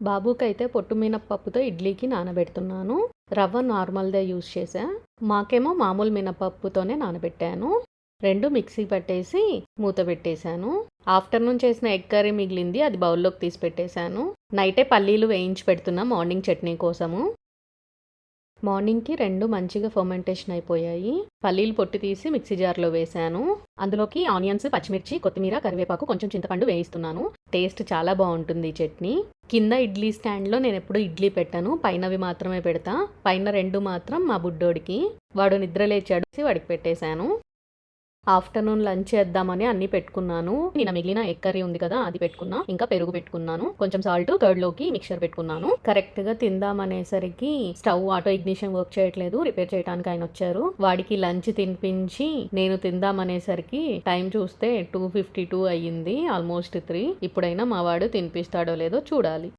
బాబుకైతే పొట్టు మినపప్పుతో ఇడ్లీకి నానబెడుతున్నాను. రవ్వ నార్మల్‌దే యూజ్ చేశా. మాకేమో మామూలు మినపప్పుతోనే నానబెట్టాను. 2 మిక్సీ పట్టేసి మూత పెట్టేశాను. ఆఫ్టర్‌నూన్ చేసిన ఎగ్ కర్రీ మిగిలింది. అది బౌల్‌లోకి తీసి పెట్టేశాను. నైటే పల్లీలు వేయించి పెడుతున్నా మార్నింగ్ చట్నీ కోసము. మార్నింగ్‌కి 2 మంచిగా ఫర్మెంటేషన్ అయిపోయాయి. పల్లీలు పొట్టు తీసి మిక్సీ జార్‌లో వేశాను. అందులోకి ఆనియన్స్, పచ్చిమిర్చి, కొత్తిమీర, కరివేపాకు, కొంచెం చింతపండు వేయిస్తున్నాను. టేస్ట్ చాలా బావుంటుంది ఈ చట్నీ. కింద ఇడ్లీ స్టాండ్‌లో నేనెప్పుడు ఇడ్లీ పెట్టను. పైనవి మాత్రమే పెడతా. పైన 2 మాత్రం మా బుడ్డోడికి. వాడు నిద్ర లేచాడు. వాడికి పెట్టేశాను. ఆఫ్టర్‌నూన్ లంచ్ చేద్దామని అన్నీ పెట్టుకున్నాను. నిన్న మిగిలిన ఎగ్ కర్రీ ఉంది కదా, అది పెట్టుకున్నా. ఇంకా పెరుగు పెట్టుకున్నాను. కొంచెం సాల్ట్, కర్డ్‌లోకి మిక్చర్ పెట్టుకున్నాను. కరెక్ట్‌గా తిందామనేసరికి స్టవ్ ఆటో ఇగ్నిషన్ వర్క్ చేయట్లేదు. రిపేర్ చేయడానికి ఆయన వచ్చారు. వాడికి లంచ్ తినిపించి నేను తిందామనేసరికి టైం చూస్తే 2:52 అయ్యింది. ఆల్మోస్ట్ 3. ఇప్పుడైనా మా వాడు తినిపిస్తాడో లేదో చూడాలి.